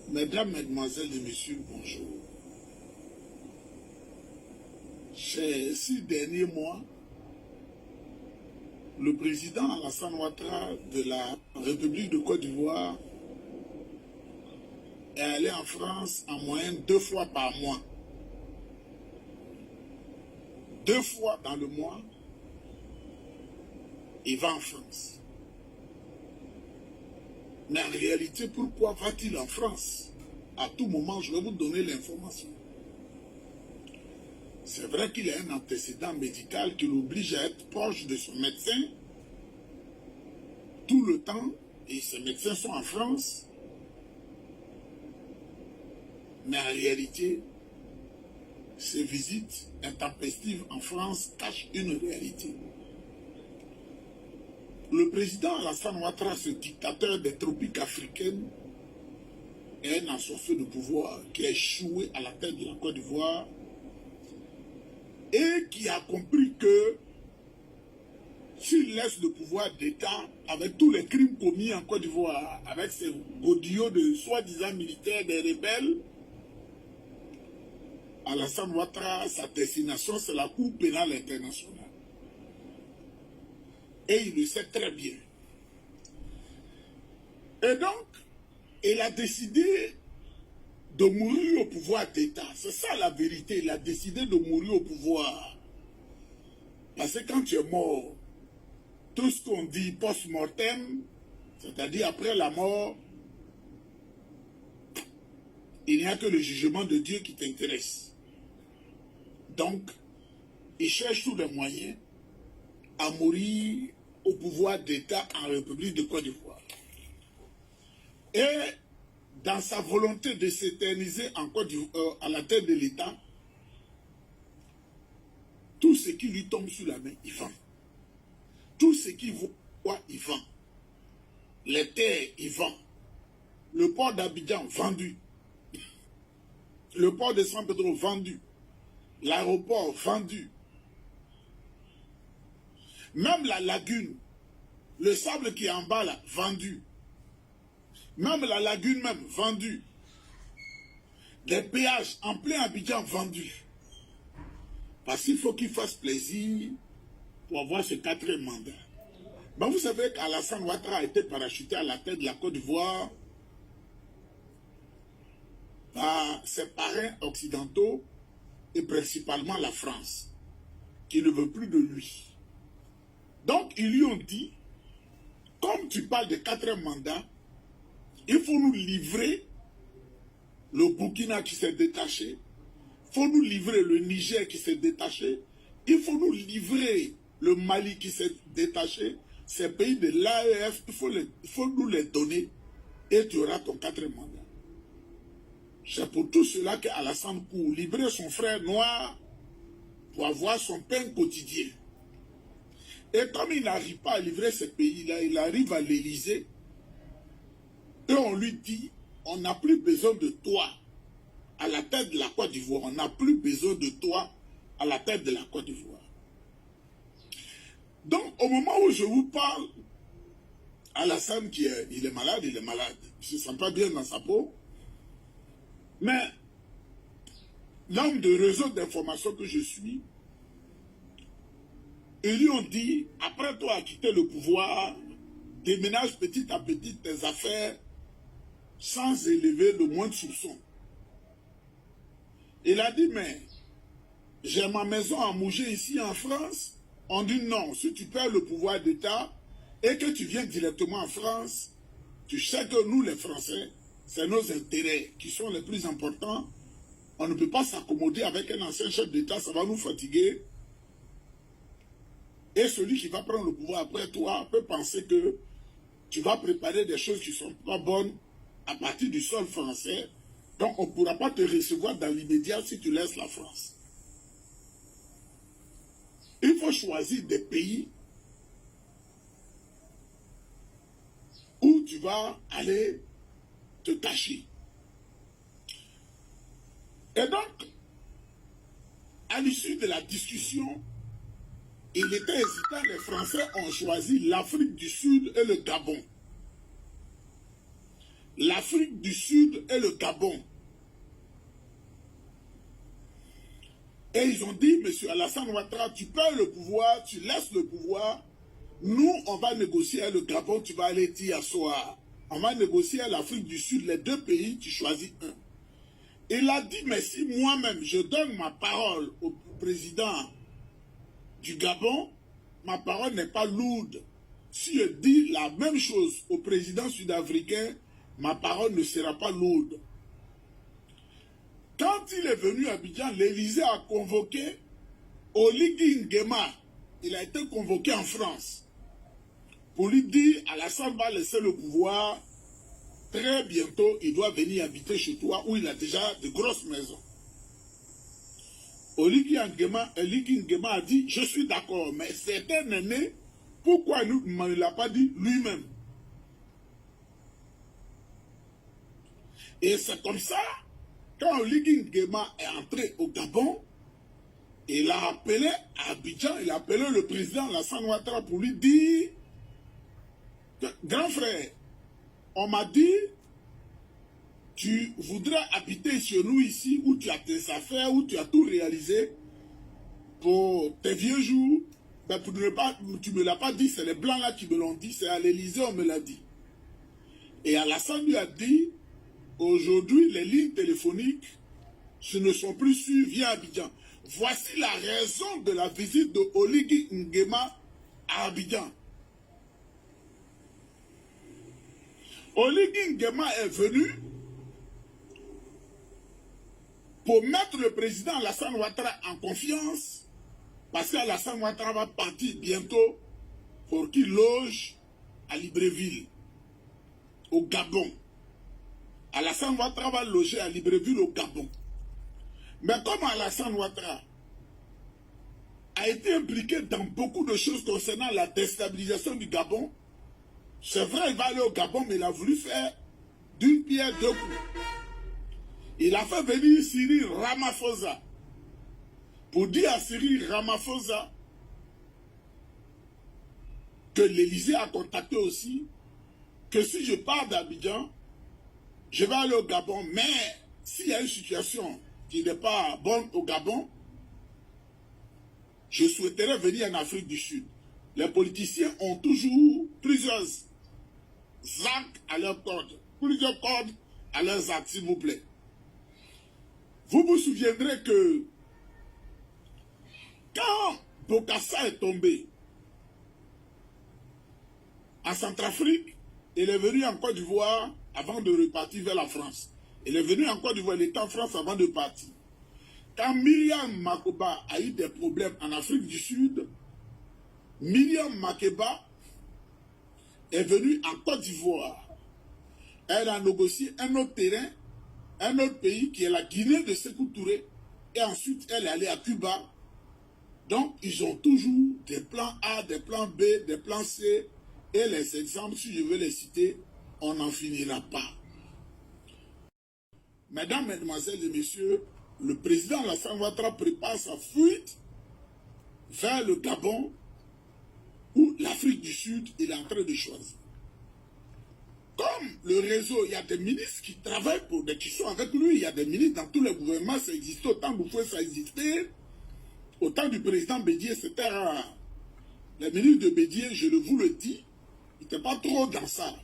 Mesdames, Mesdemoiselles et Messieurs, bonjour. Ces 6 derniers mois, le président Alassane Ouattara de la République de Côte d'Ivoire est allé en France en moyenne 2 fois par mois. 2 fois dans le mois, il va en France. Mais en réalité, pourquoi va-t-il en France? À tout moment, je vais vous donner l'information. C'est vrai qu'il a un antécédent médical qui l'oblige à être proche de son médecin tout le temps, et ses médecins sont en France. Mais en réalité, ces visites intempestives en France cachent une réalité. Le président Alassane Ouattara, ce dictateur des tropiques africaines, est un ensorceur de pouvoir qui a échoué à la tête de la Côte d'Ivoire et qui a compris que s'il laisse le pouvoir d'État avec tous les crimes commis en Côte d'Ivoire, avec ces godillots de soi-disant militaires des rebelles, Alassane Ouattara, sa destination, c'est la Cour pénale internationale. Et il le sait très bien. Et donc, il a décidé de mourir au pouvoir d'État. C'est ça la vérité. Il a décidé de mourir au pouvoir. Parce que quand tu es mort, tout ce qu'on dit post-mortem, c'est-à-dire après la mort, il n'y a que le jugement de Dieu qui t'intéresse. Donc, il cherche tous les moyens à mourir au pouvoir d'État en République de Côte d'Ivoire. Et dans sa volonté de s'éterniser en Côte d'Ivoire, à la tête de l'État, tout ce qui lui tombe sur la main, il vend. Tout ce qu'il voit, il vend. Les terres, il vend. Le port d'Abidjan, vendu. Le port de San Pedro, vendu. L'aéroport, vendu. Même la lagune, le sable qui est en bas là, vendu. Même la lagune même, vendue. Les péages en plein Abidjan, vendus. Parce qu'il faut qu'il fasse plaisir pour avoir ce 4e mandat. Ben vous savez qu'Alassane Ouattara a été parachuté à la tête de la Côte d'Ivoire par ses parrains occidentaux et principalement la France, qui ne veut plus de lui. Donc ils lui ont dit, comme tu parles de 4e mandat, il faut nous livrer le Burkina qui s'est détaché, il faut nous livrer le Niger qui s'est détaché, il faut nous livrer le Mali qui s'est détaché, ces pays de l'AEF, il faut nous les donner et tu auras ton 4e mandat. C'est pour tout cela qu'Alassane court libérer son frère noir pour avoir son pain quotidien. Et comme il n'arrive pas à livrer ces pays-là, il arrive à l'Élysée et on lui dit, on n'a plus besoin de toi à la tête de la Côte d'Ivoire. On n'a plus besoin de toi à la tête de la Côte d'Ivoire. Donc, au moment où je vous parle, Alassane, il est malade, il ne se sent pas bien dans sa peau. Mais, l'homme de réseau d'information que je suis, ils lui ont dit, après toi à quitter le pouvoir, déménage petit à petit tes affaires sans élever le moindre soupçon. Il a dit, mais j'ai ma maison à Mougé ici en France. On dit non, si tu perds le pouvoir d'État et que tu viens directement en France, tu sais que nous les Français, c'est nos intérêts qui sont les plus importants. On ne peut pas s'accommoder avec un ancien chef d'État, ça va nous fatiguer. Et celui qui va prendre le pouvoir après toi peut penser que tu vas préparer des choses qui ne sont pas bonnes à partir du sol français. Donc on ne pourra pas te recevoir dans l'immédiat si tu laisses la France. Il faut choisir des pays où tu vas aller te cacher. Et donc, à l'issue de la discussion, il était hésitant, les Français ont choisi l'Afrique du Sud et le Gabon. l'Afrique du Sud et le Gabon. Et ils ont dit, monsieur Alassane Ouattara, tu perds le pouvoir, tu laisses le pouvoir. Nous, on va négocier avec le Gabon, tu vas aller dire à soir. On va négocier à l'Afrique du Sud, les deux pays, tu choisis un. Il a dit, mais si moi-même, je donne ma parole au président du Gabon, ma parole n'est pas lourde. Si je dis la même chose au président sud-africain, ma parole ne sera pas lourde. Quand il est venu à Abidjan, l'Élysée a convoqué Oligui Nguema. Il a été convoqué en France pour lui dire Alassane va laisser le pouvoir. Très bientôt, il doit venir habiter chez toi où il a déjà de grosses maisons. Oligui Nguema a dit, je suis d'accord, mais c'est un aîné, pourquoi il ne l'a pas dit lui-même? Et c'est comme ça, quand Oligui Nguema est entré au Gabon, il a appelé à Abidjan, il a appelé le président Alassane Ouattara pour lui dire que, grand frère, on m'a dit, tu voudrais habiter chez nous ici, où tu as tes affaires, où tu as tout réalisé pour tes vieux jours. Ben tu ne me l'as pas dit, c'est les Blancs là qui me l'ont dit, c'est à l'Élysée on me l'a dit. Et Alassane lui a dit, aujourd'hui les lignes téléphoniques, ce ne sont plus sûres, viens à Abidjan. Voici la raison de la visite de Oligui Nguema à Abidjan. Oligui Nguema est venu pour mettre le président Alassane Ouattara en confiance, parce qu'Alassane Ouattara va partir bientôt pour qu'il loge à Libreville, au Gabon. Alassane Ouattara va loger à Libreville, au Gabon. Mais comme Alassane Ouattara a été impliqué dans beaucoup de choses concernant la déstabilisation du Gabon, c'est vrai, il va aller au Gabon, mais il a voulu faire d'une pierre deux coups. Il a fait venir Cyril Ramaphosa pour dire à Cyril Ramaphosa que l'Élysée a contacté aussi, que si je pars d'Abidjan, je vais aller au Gabon, mais s'il y a une situation qui n'est pas bonne au Gabon, je souhaiterais venir en Afrique du Sud. Les politiciens ont toujours plusieurs arcs à leur corde, plusieurs cordes à leurs arcs, s'il vous plaît. Vous vous souviendrez que quand Bokassa est tombé en Centrafrique, il est venu en Côte d'Ivoire avant de repartir vers la France. Il est venu en Côte d'Ivoire, il était en France avant de partir. Quand Myriam Makeba a eu des problèmes en Afrique du Sud, Myriam Makeba est venue en Côte d'Ivoire. Elle a négocié un autre terrain, un autre pays qui est la Guinée de Sékou Touré. Et ensuite, elle est allée à Cuba. Donc, ils ont toujours des plans A, des plans B, des plans C. Et les exemples, si je veux les citer, on n'en finira pas. Mesdames, Mesdemoiselles et Messieurs, le président Alassane Ouattara prépare sa fuite vers le Gabon ou l'Afrique du Sud, il est en train de choisir. Comme le réseau, il y a des ministres qui travaillent qui sont avec lui, il y a des ministres dans tous les gouvernements, ça existait, autant de fois ça existait, autant du président Bédié, c'était rare. Les ministres de Bédié, je vous le dis, ils n'étaient pas trop dans ça.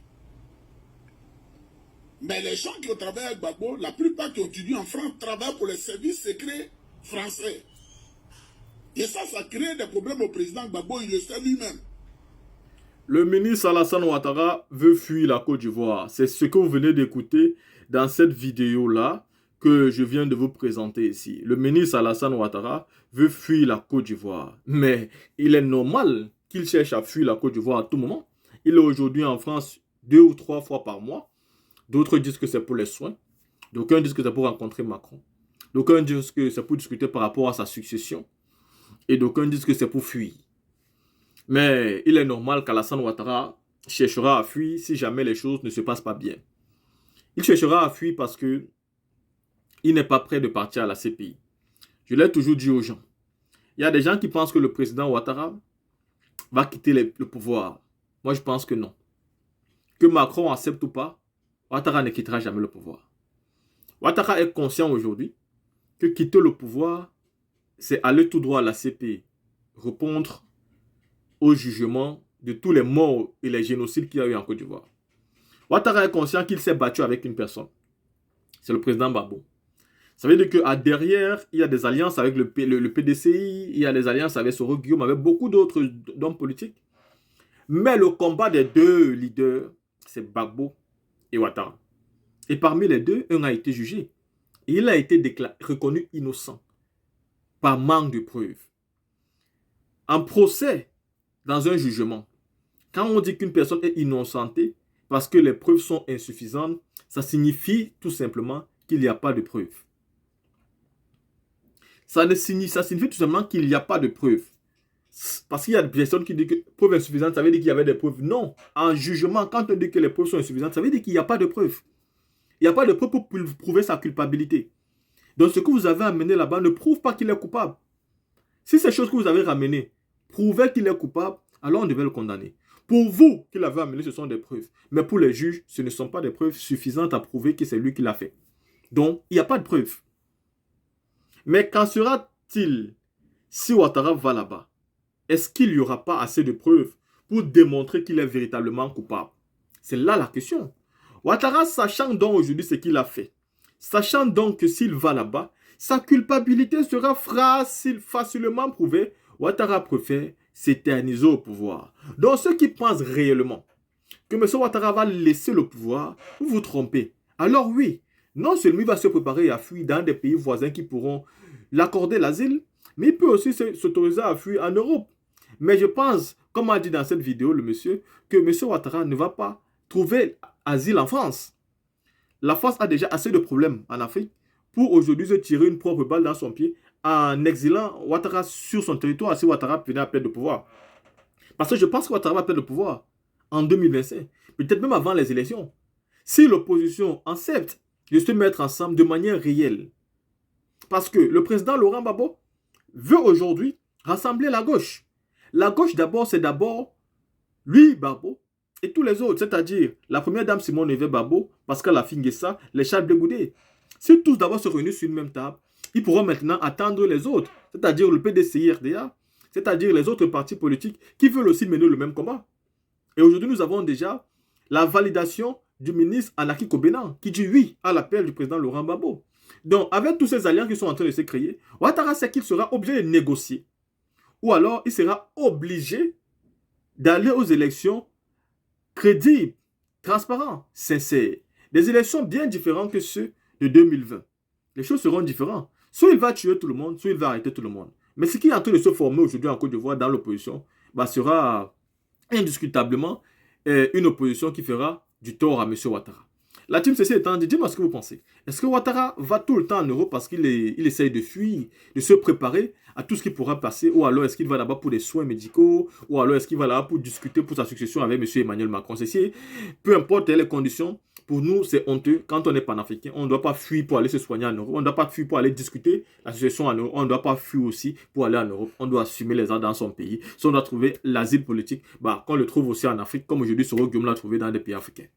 Mais les gens qui ont travaillé avec Gbagbo, la plupart qui ont étudié en France, travaillent pour les services secrets français. Et ça crée des problèmes au président Gbagbo, il le sait lui-même. Le ministre Alassane Ouattara veut fuir la Côte d'Ivoire. C'est ce que vous venez d'écouter dans cette vidéo-là que je viens de vous présenter ici. Le ministre Alassane Ouattara veut fuir la Côte d'Ivoire. Mais il est normal qu'il cherche à fuir la Côte d'Ivoire à tout moment. Il est aujourd'hui en France 2 ou 3 fois par mois. D'autres disent que c'est pour les soins. D'aucuns disent que c'est pour rencontrer Macron. D'aucuns disent que c'est pour discuter par rapport à sa succession. Et d'aucuns disent que c'est pour fuir. Mais il est normal qu'Alassane Ouattara cherchera à fuir si jamais les choses ne se passent pas bien. Il cherchera à fuir parce que il n'est pas prêt de partir à la CPI. Je l'ai toujours dit aux gens. Il y a des gens qui pensent que le président Ouattara va quitter le pouvoir. Moi, je pense que non. Que Macron accepte ou pas, Ouattara ne quittera jamais le pouvoir. Ouattara est conscient aujourd'hui que quitter le pouvoir, c'est aller tout droit à la CPI, répondre au jugement de tous les morts et les génocides qu'il y a eu en Côte d'Ivoire. Ouattara est conscient qu'il s'est battu avec une personne. C'est le président Gbagbo. Ça veut dire qu'à derrière, il y a des alliances avec le PDCI, il y a des alliances avec Soro Guillaume, avec beaucoup d'autres hommes politiques. Mais le combat des deux leaders, c'est Gbagbo et Ouattara. Et parmi les deux, un a été jugé. Et il a été reconnu innocent par manque de preuves. En procès, dans un jugement, quand on dit qu'une personne est innocentée parce que les preuves sont insuffisantes, ça signifie tout simplement qu'il n'y a pas de preuves. Ça signifie tout simplement qu'il n'y a pas de preuves. Parce qu'il y a des personnes qui disent que preuves insuffisantes, ça veut dire qu'il y avait des preuves. Non. En jugement, quand on dit que les preuves sont insuffisantes, ça veut dire qu'il n'y a pas de preuves. Il n'y a pas de preuves pour prouver sa culpabilité. Donc ce que vous avez amené là-bas ne prouve pas qu'il est coupable. Si ces choses que vous avez ramenées prouvaient qu'il est coupable, alors on devait le condamner. Pour vous qui l'avez amené, ce sont des preuves. Mais pour les juges, ce ne sont pas des preuves suffisantes à prouver que c'est lui qui l'a fait. Donc, il n'y a pas de preuves. Mais qu'en sera-t-il si Ouattara va là-bas? Est-ce qu'il n'y aura pas assez de preuves pour démontrer qu'il est véritablement coupable? C'est là la question. Ouattara, sachant donc aujourd'hui ce qu'il a fait, sachant donc que s'il va là-bas, sa culpabilité sera facilement prouvée, Ouattara préfère s'éterniser au pouvoir. Donc ceux qui pensent réellement que M. Ouattara va laisser le pouvoir, vous vous trompez. Alors oui, non seulement il va se préparer à fuir dans des pays voisins qui pourront l'accorder l'asile, mais il peut aussi s'autoriser à fuir en Europe. Mais je pense, comme a dit dans cette vidéo le monsieur, que M. Ouattara ne va pas trouver asile en France. La France a déjà assez de problèmes en Afrique pour aujourd'hui se tirer une propre balle dans son pied en exilant Ouattara sur son territoire si Ouattara venait à perdre le pouvoir. Parce que je pense que Ouattara va perdre le pouvoir en 2025, peut-être même avant les élections. Si l'opposition accepte de se mettre ensemble de manière réelle. Parce que le président Laurent Gbagbo veut aujourd'hui rassembler la gauche. La gauche d'abord, c'est d'abord lui, Gbagbo, et tous les autres, c'est-à-dire la première dame Simone Veil Gbagbo, Pascal Affi-N'Guessa, les Charles Blé Goudé. Si tous d'abord se réunissent sur une même table, ils pourront maintenant attendre les autres, c'est-à-dire le PDCI-RDA, c'est-à-dire les autres partis politiques qui veulent aussi mener le même combat. Et aujourd'hui, nous avons déjà la validation du ministre Anaki Kobenan qui dit oui à l'appel du président Laurent Gbagbo. Donc, avec tous ces alliances qui sont en train de se créer, Ouattara sait qu'il sera obligé de négocier. Ou alors, il sera obligé d'aller aux élections crédibles, transparentes, sincères. Des élections bien différentes que ceux de 2020. Les choses seront différentes. Soit il va tuer tout le monde, soit il va arrêter tout le monde. Mais ce qui est en train de se former aujourd'hui en Côte d'Ivoire dans l'opposition, sera indiscutablement une opposition qui fera du tort à M. Ouattara. La team ceci étant dit, dis-moi ce que vous pensez. Est-ce que Ouattara va tout le temps en Europe parce qu'il essaye de fuir, de se préparer à tout ce qui pourra passer, ou alors est-ce qu'il va là-bas pour des soins médicaux, ou alors est-ce qu'il va là-bas pour discuter pour sa succession avec M. Emmanuel Macron? Peu importe les conditions, pour nous c'est honteux. Quand on est panafricain, on ne doit pas fuir pour aller se soigner en Europe, on ne doit pas fuir pour aller discuter la situation en Europe, on ne doit pas fuir aussi pour aller en Europe, on doit assumer les armes dans son pays. Si on doit trouver l'asile politique, qu'on le trouve aussi en Afrique, comme aujourd'hui Soro Guillaume l'a trouvé dans des pays africains.